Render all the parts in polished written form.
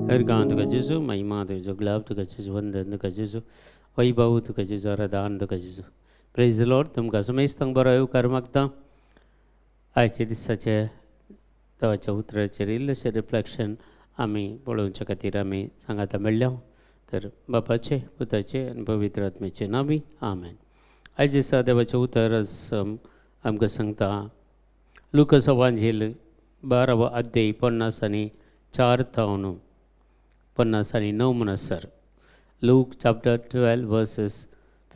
Organ तुका जेजू, महिमा तुझो, ग्लाब तुका जेजू, वंदन तुका जेजू, वैभव तुका जेजू, आराधन तुका जेजू. Praise the Lord. तुमकां समेस्तांक बरो येवकार मागता. आयचे दिसाचे देवाच्या उतराचेर इल्लेशें रिफ्लेक्शन आमी पळोवच्या खातीर आमी सांगाता मेळ्ळ्या. तर बापाचे, पुताचे आनी पवित्र आत्म्याचे नामी आमेन. आयज दिसा देवाचें उतर आमकां सांगता लुकास एवांजेल 12 अध्याय 50 आनी 4 थावन 50 आनी 9 म्हणसर. Look chapter 12 versus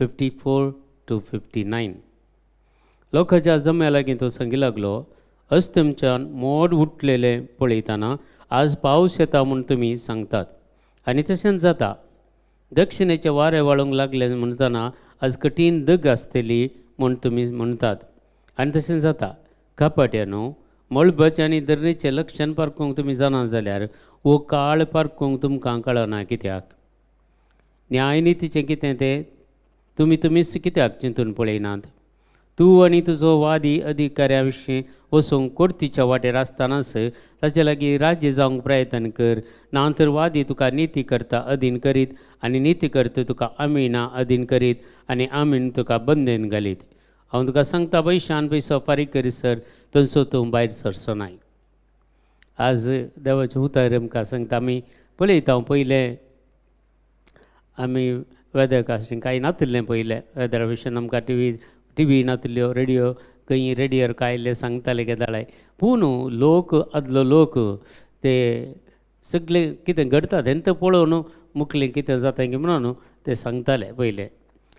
54 to 59. लोकांच्या जम्या लागीं तो सांगी लागलो, अस्तमच्यान मोड उठलेले पळयतना आज पावस येता म्हूण तुमी सांगतात आनी तशेंच जाता. दक्षिणेचे वारें वाळूंक लागले म्हणटना आज कठीण दग आसतली म्हूण तुमी म्हणटात आनी तशें जाता. कापाट्यानो, मळबच आनी धरणेचें लक्षण पारखूंक तुमी जाणा जाल्यार वो काळ पारखूंक तुमकां कळना कित्याक? न्यायनितीचें कितें तें तुमीच कित्याक चिंतून पळयनात? तूं आनी तुजो वादी अधिकाऱ्या विशीं वचूंक कोर्टीच्या वाटेर आसतनाच ताचे लागीं राज्य जावंक प्रयत्न कर. ना तर वादी तुका नीती करता अधीन करीत आनी नीती करता तुका आमिना अधीन करीत आनी आमीन तुका बंदेन घालीत. हांव तुका सांगता, पयशान पयसो फारीक करीसर थंयसो तूं भायर सरचो नाय. आज देवाचें उतर आमकां सांगता. आमी पळयता पयलें आमी वेदर कास्टिंग कांय नातिल्लें पयलें. वेदरा विशीं आमकां टी व्ही नातिल्ल्यो, रेडियो खंय रेडियोर कायल्ले सांगताले केदाळे. पूण लोक आदलो लोक ते सगळे कितें घडता तेंच पळोवन मुखलें कितें जाता की म्हणून ते सांगताले पयले.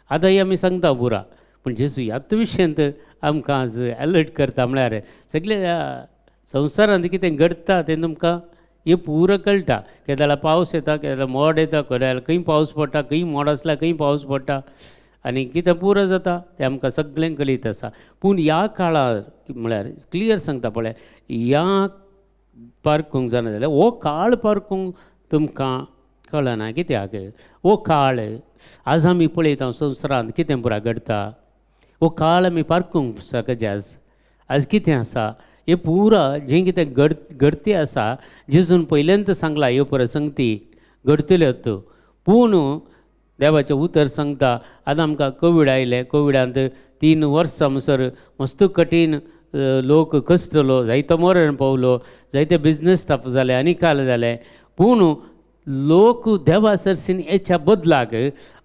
आतांय आमी सांगता पुरा. पूण जेजू ह्याच विशयांत आमकां आज अलर्ट करता. म्हळ्यार सगळे संवसारांत कितें घडटा तें तुमकां हे पुरो कळटा. केदाळा पावस येता, केदाळा मोड येता, केदाळा खंय पावस पडटा, खंय मोड आसल्यार खंय पावस पडटा आनी कितें पुरो जाता तें आमकां सगळें कळीत आसा. पूण ह्या काळार म्हळ्यार क्लियर सांगता पळय, ह्या पारखूंक जाणा जाल्यार हो काळ पारखूंक तुमकां कळना कित्याक? हो काळ आज आमी पळयता संवसारांत कितें पुरा घडता. हो काळ आमी पारखूंक शकचे. आज कितें आसा हे पुरा जें कितें घडते आसा, जेजून पयल्यांत सांगला ह्यो पुरो संगती घडतल्योत. पूण देवाचें उतर सांगता आतां आमकां कोवीड आयलें. कोविडांत 3 वर्सां म्हणसर मस्त कठीण लोक कसतलो, जायतो मरण पावलो, जायते बिझनेस टफ जाले, आनिकाल जाले. पूण लोक देवा सरसीन हेच्या बदलाक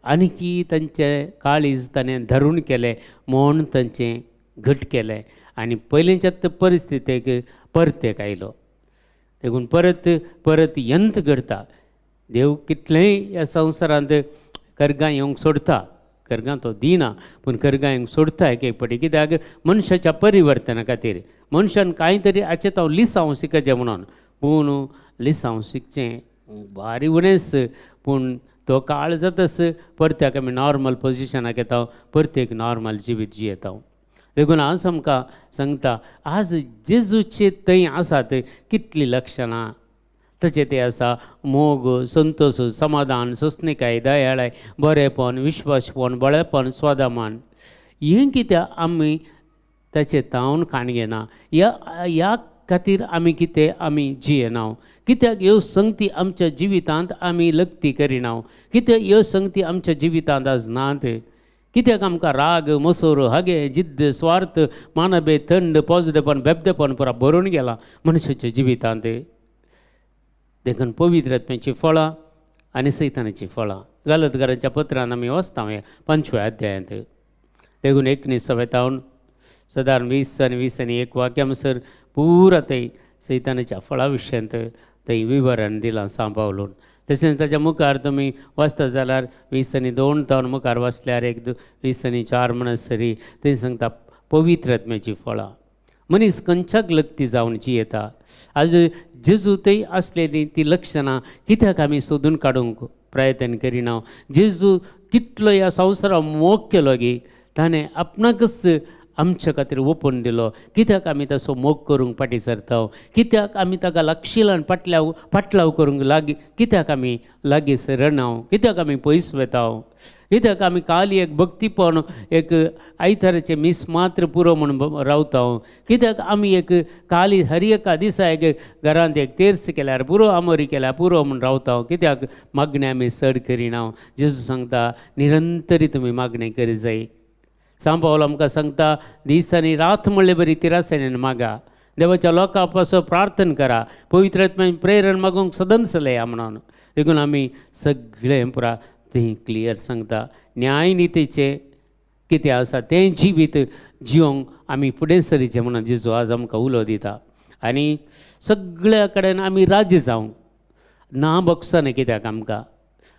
आनीकी तांचें काळीज ताणें धरून केलें, मोन तांचें घट केलें आनी पयलींच्याच परिस्थितीक परतेक आयलो. देखून परत यंत घडता. देव कितलेंय ह्या संवसारांत करगां येवंक सोडता. करगां तो दिना, पूण करगां येवंक सोडता एक पाटी. कित्याक? मनशाच्या परिवर्तना खातीर. मनशान कांय तरी हाचें हांव लिसांव शिकचें म्हणून. पूण लिसांव शिकचें भारी उणेंच. पूण तो काळ जाताच परत्याक आमी नॉर्मल पोजिशनाक येता, परतेक नॉर्मल जिवीत जियेता. देखून आज आमकां सांगता, आज जेजूचे थंय आसात कितलीं लक्षणां ताचे ते आसा. मोग, संतोश, समाधान, सोंसणीकाय, दयाळाय, बरेपण, विश्वासपण, बळेपण, स्वादामान. हें कित्याक आमी ताचे तावन काण घेना? ह्या खातीर आमी कितें आमी जियेना? कित्याक ह्यो संगती आमच्या जिवितांत आमी लक्ती करिना? कित्याक ह्यो संगती आमच्या जिवितांत आज नात? कित्याक आमकां राग, मसोर, हागे, जिद्द, स्वार्थ, मानभेद, थंड, पॉजिटिवपण, बेबदेपण पुरा भरून गेला मनशाच्या जिवितांत. देखून पवित्र आत्म्याची फळां आनी सैतानाची फळां गलतकारांच्या पत्रांत आमी वाचता 5व्या अध्यायांत. देखून 19 सादारण 20 आनी 20 आनी 1 वाक्या म्हणसर पुरा थंय सैतानाच्या फळां विशयांत थंय विवरण दिलां सांबाळून. तशेंच ताच्या मुखार तुमी वाचता जाल्यार 20 आनी 2 तावन मुखार वाचल्यार 20 आनी 4 म्हणसरी थंय सांगता पवित्र आत्म्याची फळां. मनीस खंयच्याक लक्ती जावन जियेता. आज जेजू थंय आसलेली ती लक्षणां कित्याक आमी सोदून काडूंक प्रयत्न करिना? जेजू कितलो ह्या संवसाराक मोग केलो गी. ताणें आपणाकच आमच्या खातीर ओपून दिलो, कित्याक आमी तसो मोग करूंक फाटीं सरता, कित्याक आमी ताका लागशिलान फाटलाव करूंक कित्याक आमी लागीं सरना, कित्याक आमी पयस वेता, कित्याक आमी काली एक भक्तीपण एक आयताराचे मीस मात्र पुरो म्हणून रावता, कित्याक आमी एक काली हर एका दिसा एक घरांत एक तेर्स केल्यार पुरो आमोरी केल्यार पुरो म्हणून रावता, कित्याक मागणें आमी चड करिना. जेजू सांगता निरंतरी तुमी मागणें करी जाय. सांत पावलो आमकां सांगता दिसांनी रात म्हणले बरी तिरासायन मागा, देवाच्या लोकां पासो प्रार्थना करा, पवित्र आत्म्यान प्रेरण मागूंक सदन चलया म्हणून. देखून आमी सगळे पुरा तें क्लियर सांगता न्यायनितीचे कितें आसा तें जिवीत जिवंक आमी फुडें सरीचें म्हणून जेजू आज आमकां उलो दिता. आनी सगळ्या कडेन आमी राज्य जावंक ना बक्षना, कित्याक आमकां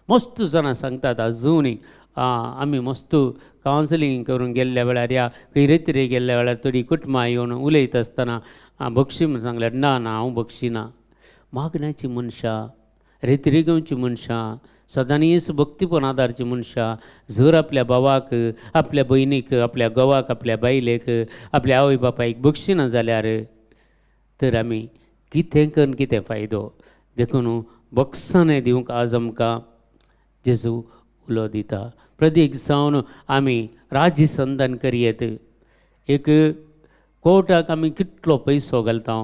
मस्त जाणां सांगतात आजुनी आमी मस्त कावन्सिलींग करून गेल्ल्या वेळार या खंय रेत्रे गेल्ल्या वेळार थोडी कुटुंबां येवन उलयता आसतना बक्षी म्हणून सांगल्यार ना हांव बक्षिना. मागण्याची मनशां, रेत्री घेवची मनशां, सदांच भक्तीपण आदारची मनशां जर आपल्या भावाक, आपल्या भयणीक, आपल्या घोवाक, आपल्या बायलेक, आपल्या आवय बापायक बक्षिना जाल्यार तर आमी कितें करून कितें फायदो. देखून बक्षांय दिवंक आज आमकां जेजू उलो दिता. प्रत्येक जावन आमी राज्य संधान करयेत. एक कोर्टाक आमी कितलो पयसो घालता,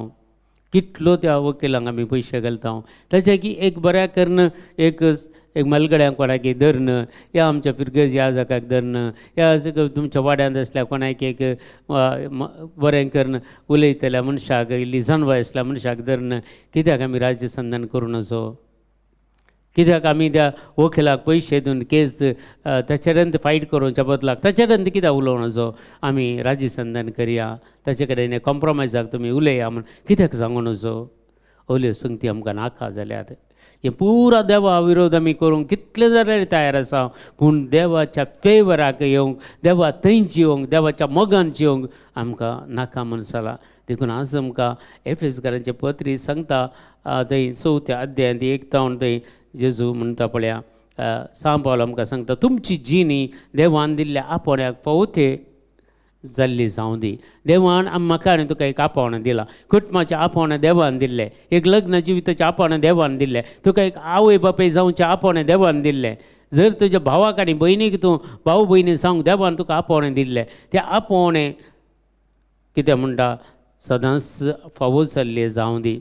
कितलो त्या वकिलांक आमी पयशे घालता, ताचे की एक बऱ्या करून एक मलगड्यांक कोणाक धरन, या आमच्या फिरगज ह्या जाग्याक धरन, या तुमच्या वाड्यांत आसल्या कोणाक एक बरें करून उलयतल्या मनशाक, इल्ली जानवाय आसल्या मनशाक धरन, कित्याक आमी राज्य संधान करूं नजो. कित्याक आमी त्या वकिलाक पयशे दिवन केस ताचेरंत फायट करूच्या बदलाक ताचेरंत कित्याक उलोवं नजो. आमी राज्य संधान करया, ताचे कडेन कॉम्प्रोमायजाक तुमी उलया म्हूण कित्याक सांगूं नजो. ओल्यो संगती आमकां नाका जाल्यात. हे पुरा देवा विरोध आमी करूंक कितले जाल्यार तयार आसा, पूण देवाच्या फेवराक येवंक, देवा थंय जिवंक, देवाच्या मोगान जिवंक आमकां नाका म्हूण जाला. देखून आज आमकां एफेसकारांचे पत्री सांगता थंय 4थ्या अध्यायांत 1 थंय जेजू म्हणटा पळया, सांत पावलो आमकां सांगता तुमची जिणी देवान दिल्ल्या आपोण्याक फावते जाल्ली जावं दी. देवान म्हाका आनी तुका एक आपोवणें दिलां, कुटुंबाचें आपोवणें देवान दिल्लें, एक लग्न जिविताचें आपोवणें देवान दिल्लें, तुका एक आवय बापाय जावचें आपोवणें देवान दिल्लें. जर तुज्या भावाक आनी भयणीक तूं भाऊ भयणी सांग देवान तुका आपोवणें दिल्लें, तें आपोवणें कितें म्हणटा सदांच फावो जाल्लें जावं दी.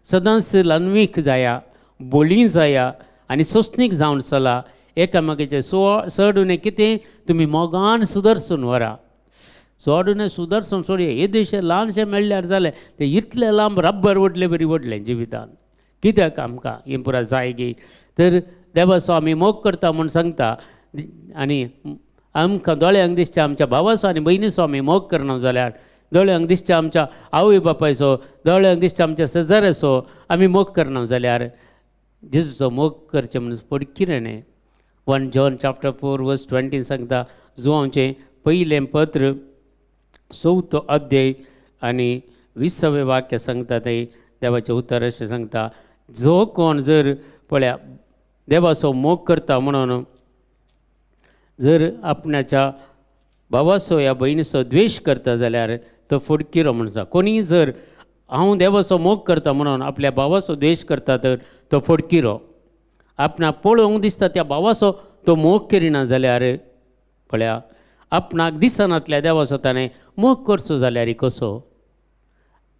सदांच लन्वीक जाया, बोली जाया आनी सोंसणीक जावन चला. एकामेकाचें चड कितें तुमी मोगान सुदर्शन व्हरा. चड सुदर्शन सोडया, हे देश ल्हानशें मेळ्ळ्यार जालें तें इतलें लांब रब्बर वडलें बरी वडलें जिवितान. कित्याक आमकां हें पुरा जाय गे. तर देवाचो आमी मोग करता म्हूण सांगता आनी आमकां दोळ्यांक दिसचें आमच्या भावाचो आनी भयणीचो आमी मोग करना जाल्यार, दोळ्यांक दिसचें आमच्या आवय बापायचो, दोळ्यांक दिसचें आमच्या शेजाऱ्याचो आमी मोग करना जाल्यार जेजूचो मोग करचें म्हणून पडकिरें न्ही. 1 John chapter 4 verse 20 सांगता, जुवांचें पयलें पत्र 4थो अध्याय आनी 20वें वाक्य सांगता. थंय देवाचें उतर अशें सांगता, जो कोण जर पळया देवाचो मोग करता म्हणून जर आपणाच्या भावाचो या भयणीचो द्वेश करता जाल्यार तो फुडकिरो म्हणून आसा. कोणी जर हांव देवाचो मोग करता म्हणून आपल्या भावाचो द्वेश करता तर तो फुडकिरो. आपणाक पळोवंक दिसता त्या भावाचो तो मोग करिना जाल्यार पळया आपणाक दिसनातल्या देवाचो ताणें मोग करचो जाल्यार कसो.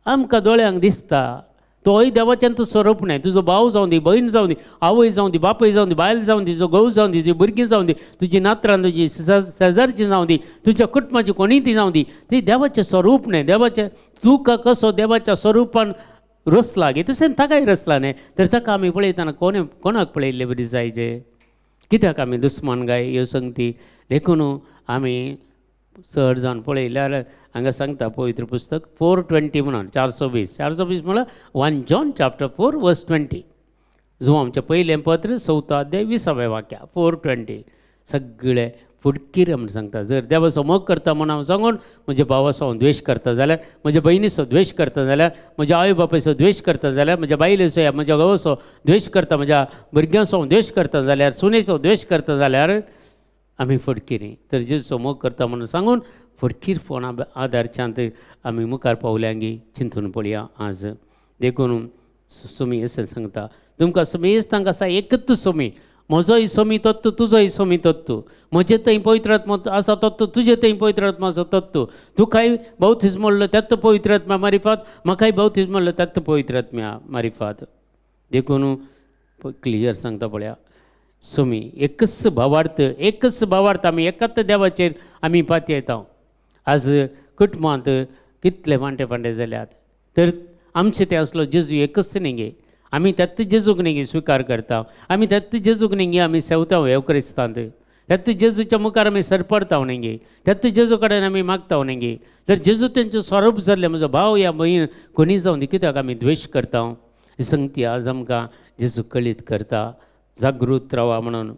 आमकां दोळ्यांक दिसता तोय देवाचें तूं स्वरूप न्हय. तुजो भाव जावं दी, भयण जावं दी, आवय जावं दी, बापूय जावं दी, बायल जावं दी, तुजो घोव जावं दी, तुजी भुरगीं जावं दी, तुजी नात्रां, तुजी शेजारचीं जावं दी, तुज्या कुटुंबाची कोणीय ती जावं दी, ती देवाचें स्वरूप न्हय. देवाचें तुका कसो देवाच्या स्वरुपान रसला गे तशें ताकाय रसला न्हय. तर ताका आमी पळयतना कोणाक पळयल्लें बरी जायचें. कित्याक आमी दुस्मान गाय ह्यो संगती. देखून आमी चड जावन पळयल्यार हांगा सांगता पवित्र पुस्तक 4:20 म्हणून 420 म्हळ्यार 1 John chapter 4 verse 20. जो आमचें पयलें पत्र 4थो अध्याय 20वें वाक्य 4:20 सगळे फुडकीर म्हणून सांगता. जर देवाचो मोग करता म्हणून हांव सांगून म्हज्या भावाचो हांव द्वेश करता जाल्यार, म्हज्या भयणीचो द्वेश करता जाल्यार, म्हज्या आवय बापायचो द्वेश करता जाल्यार, म्हज्या बायलेचो या म्हज्या घोवाचो द्वेश करता, म्हज्या भुरग्यांचो हांव द्वेश करता जाल्यार, सुनेचो द्वेश करता जाल्यार आमी फुडकिरी. तर जेजूचो मोग करता म्हणून सांगून फडकीरपणा आदारच्यांत आमी मुखार पावल्यांगी चिंतून पळया आज देखून सोमी असं सांगता तुमकां समेस्तांक आसा एकच सोमी म्हजोय सोमी तत्व तुजोय सोमी तत्व म्हजे थंय पवित्र आत्मा आसा तत्व तुजे थंय पवित्र आत्मा आसा तत्व तुकाय बौथिस्म म्हणलो त्यात पवित्र आत्मा मारिफात म्हाकाय बौथिस्म म्हणलो त्यात पवित्र आत्म्या मारिफात देखून क्लियर सांगता पळया सोमी एकच भावार्थ आमी एकाच देवाचेर आमी पाती येता आज कुटुंबांत कितले वांटे जाल्यात तर आमचे ते असलो जेजू एकच न्ही गे आमी त्यात जेजूक न्ही स्विकार करता आमी त्यात जेजूक न्ही आमी सेवता क्रिस्तांत त्यात जेजूच्या मुखार आमी सरपडता न्ही गे त्यात जेजू कडेन आमी मागता न्ही गे जर जेजू तेंचो स्वरूप जाल्ले म्हजो भाव या भयण कोणी जावन दी कित्याक आमी द्वेश करता ही संगती आज आमकां जेजू कळीत करता जागृत रावा म्हणून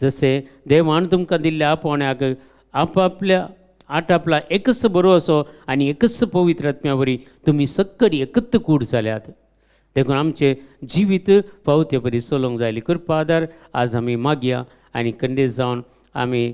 जसे देवान तुमकां दिल्ल्या आपोवण्याक आपल्या एकच बरो असो आनी एकच पवित्र आत्म्या वरी तुमी सक्कडी एकच कूड जाल्यात देखून आमचे जिवीत फावते परी चलोवंक जाय कृपा आदार आज आमी मागया आनी खंडीत जावन आमी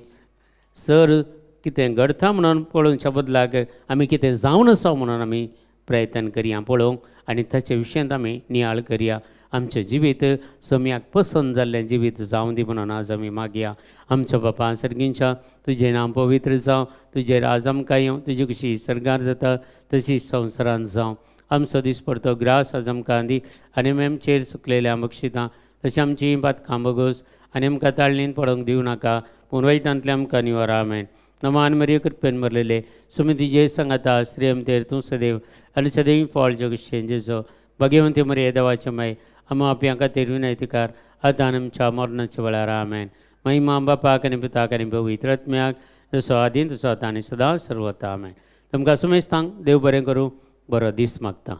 सर कितें घडता म्हणून पळोवच्या बदलाक आमी कितें जावन आसा म्हणून आमी प्रयत्न करया पळोवंक आनी ताचे विशयांत आमी नियाळ करया आमचें जिवीत सम्याक पसंद जाल्लें जिवीत जावं दी म्हणून आज आमी मागया आमच्या बापा सर्गींच्या तुजें नांव पवित्र जावं तुजें राज आमकां येवं तुजी कशी सरगार जाता तशी संवसारांत जावं आमचो दिसपडतो ग्रास आज आमकां दी आनी आमचेर सुकलेल्या बक्षितां तशी आमची पातकां बगोस आनी आमकां ताळणीन पडोवंक दिवं नाका पूण वायटांतल्यान आमकां निवारा आमेन नमान मरिये कृपेन भरलेले सुमिती जे सांगाता श्रेयम तेर तूं सदैव आनी सदैव फळ जगशें जेजो भगवंती मरिये देवाचे माय आमा आपल्या खातीर विनयतिकार आतां आमच्या मरणाच्या वेळार आमेन महिमा बापाक आनी पिताक आनी पवित्र आत्म्याक जसो आदीन तसो आतां आनी सदां सर्वता आमेन तुमकां सुमेस्तांक देव बरें करूं बरो दीस मागता.